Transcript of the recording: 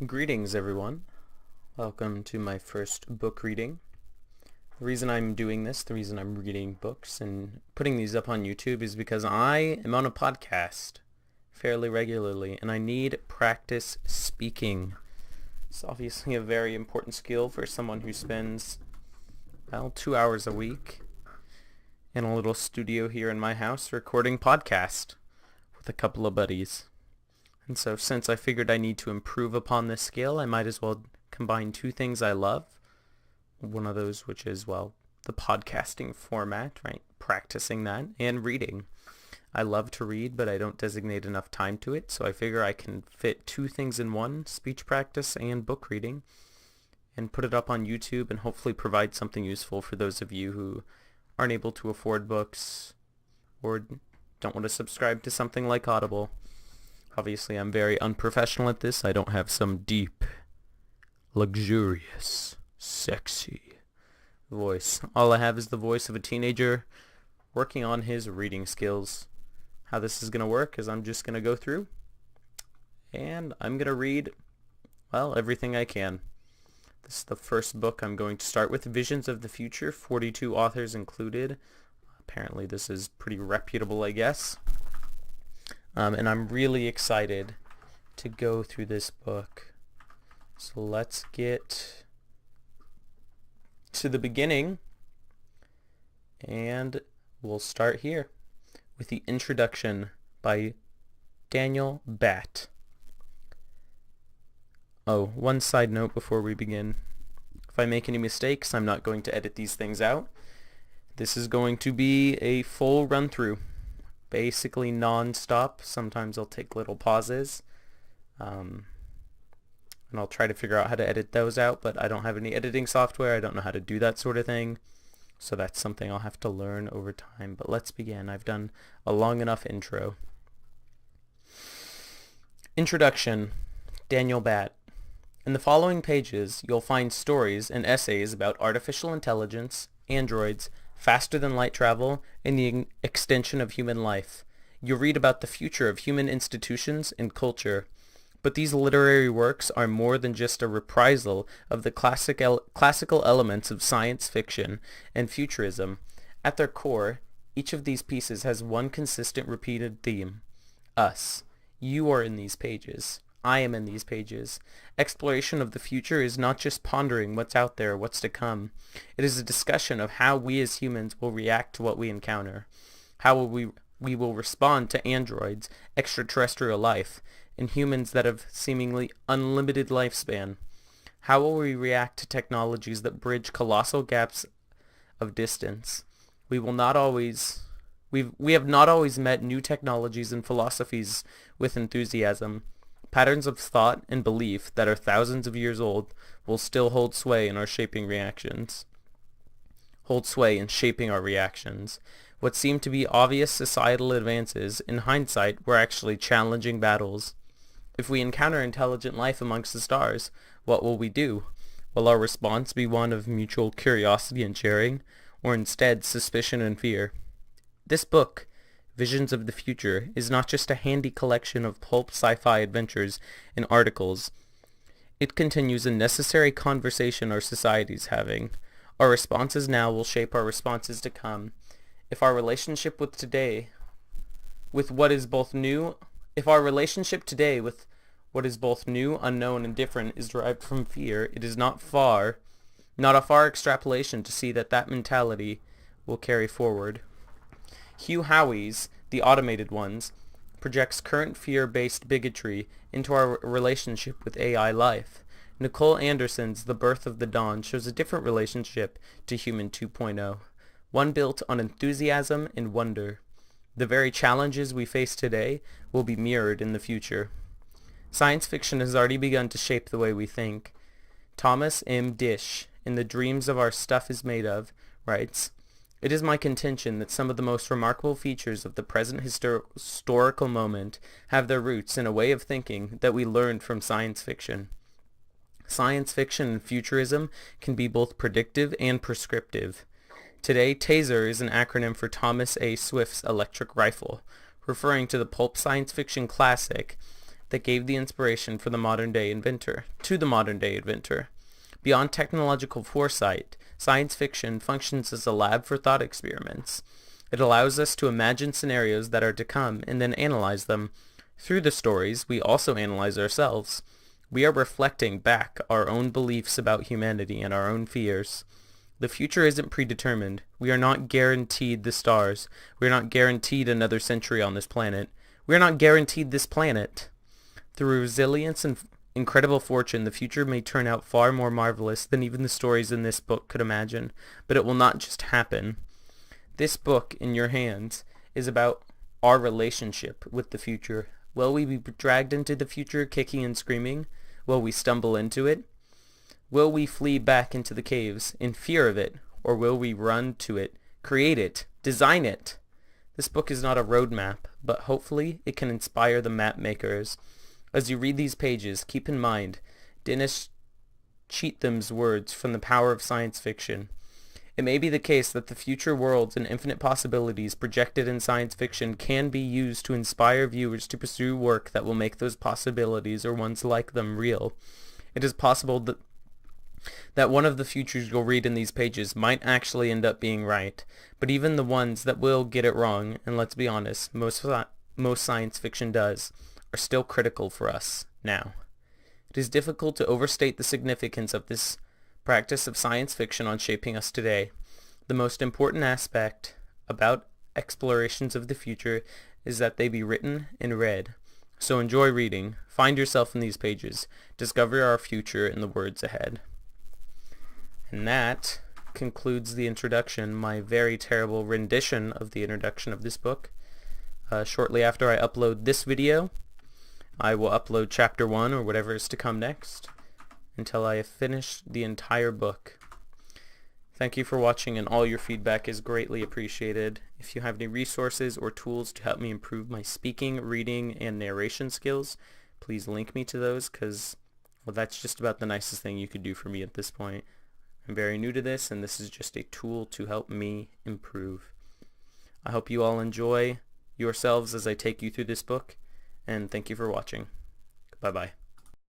Greetings, everyone. Welcome to my first book reading. The reason I'm doing this, the reason I'm reading books and putting these up on YouTube is because I am on a podcast fairly regularly and I need practice speaking. It's obviously a very important skill for someone who spends, 2 hours a week in a little studio here in my house recording podcast with a couple of buddies. And so since I figured I need to improve upon this skill, I might as well combine two things I love. One of those which is, the podcasting format, right? Practicing that, and reading. I love to read, but I don't designate enough time to it, so I figure I can fit two things in one, speech practice and book reading, and put it up on YouTube and hopefully provide something useful for those of you who aren't able to afford books or don't want to subscribe to something like Audible. Obviously, I'm very unprofessional at this. I don't have some deep, luxurious, sexy voice. All I have is the voice of a teenager working on his reading skills. How this is going to work is I'm just going to go through and I'm going to read, everything I can. This is the first book I'm going to start with, Visions of the Future, 42 authors included. Apparently this is pretty reputable, I guess. And I'm really excited to go through this book. So let's get to the beginning, and we'll start here with the introduction by Daniel Batt. Oh, one side note before we begin. If I make any mistakes, I'm not going to edit these things out. This is going to be a full run-through. Basically non-stop. Sometimes I'll take little pauses. And I'll try to figure out how to edit those out, but I don't have any editing software. I don't know how to do that sort of thing. So that's something I'll have to learn over time. But let's begin. I've done a long enough intro. Introduction. Daniel Batt. In the following pages, you'll find stories and essays about artificial intelligence, androids, faster than light travel, and the extension of human life. You'll read about the future of human institutions and culture. But these literary works are more than just a reprisal of the classical elements of science fiction and futurism. At their core, each of these pieces has one consistent repeated theme. Us. You are in these pages. I am in these pages. Exploration of the future is not just pondering what's out there, what's to come. It is a discussion of how we as humans will react to what we encounter. How we will respond to androids, extraterrestrial life, and humans that have seemingly unlimited lifespan. How will we react to technologies that bridge colossal gaps of distance? We have not always met new technologies and philosophies with enthusiasm. Patterns of thought and belief that are thousands of years old will still hold sway in shaping our reactions. What seemed to be obvious societal advances, in hindsight, were actually challenging battles. If we encounter intelligent life amongst the stars, what will we do? Will our response be one of mutual curiosity and sharing, or instead suspicion and fear? This book, Visions of the Future, is not just a handy collection of pulp sci-fi adventures and articles. It continues a necessary conversation our society is having. Our responses now will shape our responses to come. If our relationship today with what is both new, unknown, and different is derived from fear, it is not a far extrapolation to see that mentality will carry forward. Hugh Howey's The Automated Ones projects current fear-based bigotry into our relationship with AI life. Nicole Anderson's The Birth of the Dawn shows a different relationship to Human 2.0, one built on enthusiasm and wonder. The very challenges we face today will be mirrored in the future. Science fiction has already begun to shape the way we think. Thomas M. Dish, in The Dreams of Our Stuff is Made Of, writes, "It is my contention that some of the most remarkable features of the present historical moment have their roots in a way of thinking that we learned from science fiction. Science fiction and futurism can be both predictive and prescriptive. Today, TASER is an acronym for Thomas A. Swift's electric rifle, referring to the pulp science fiction classic that gave the inspiration for the modern day inventor, to the modern day inventor. Beyond technological foresight, science fiction functions as a lab for thought experiments. It allows us to imagine scenarios that are to come and then analyze them. Through the stories, we also analyze ourselves. We are reflecting back our own beliefs about humanity and our own fears. The future isn't predetermined. We are not guaranteed the stars. We are not guaranteed another century on this planet. We are not guaranteed this planet. Through resilience and incredible fortune, the future may turn out far more marvelous than even the stories in this book could imagine. But it will not just happen. This book in your hands is about our relationship with the future. Will we be dragged into the future kicking and screaming? Will we stumble into it? Will we flee back into the caves in fear of it? Or will we run to it, create it, design it? This book is not a roadmap, but hopefully it can inspire the map makers. As you read these pages, keep in mind Dennis Cheatham's words from The Power of Science Fiction. It may be the case that the future worlds and infinite possibilities projected in science fiction can be used to inspire viewers to pursue work that will make those possibilities or ones like them real. It is possible that one of the futures you'll read in these pages might actually end up being right, but even the ones that will get it wrong, and let's be honest, most science fiction does, are still critical for us now. It is difficult to overstate the significance of this practice of science fiction on shaping us today. The most important aspect about explorations of the future is that they be written and read. So enjoy reading, find yourself in these pages, discover our future in the words ahead. And that concludes the introduction, my very terrible rendition of the introduction of this book. Shortly after I upload this video, I will upload chapter 1 or whatever is to come next until I have finished the entire book. Thank you for watching, and all your feedback is greatly appreciated. If you have any resources or tools to help me improve my speaking, reading, and narration skills, please link me to those, because, well, that's just about the nicest thing you could do for me at this point. I'm very new to this, and this is just a tool to help me improve. I hope you all enjoy yourselves as I take you through this book, and thank you for watching. Bye-bye.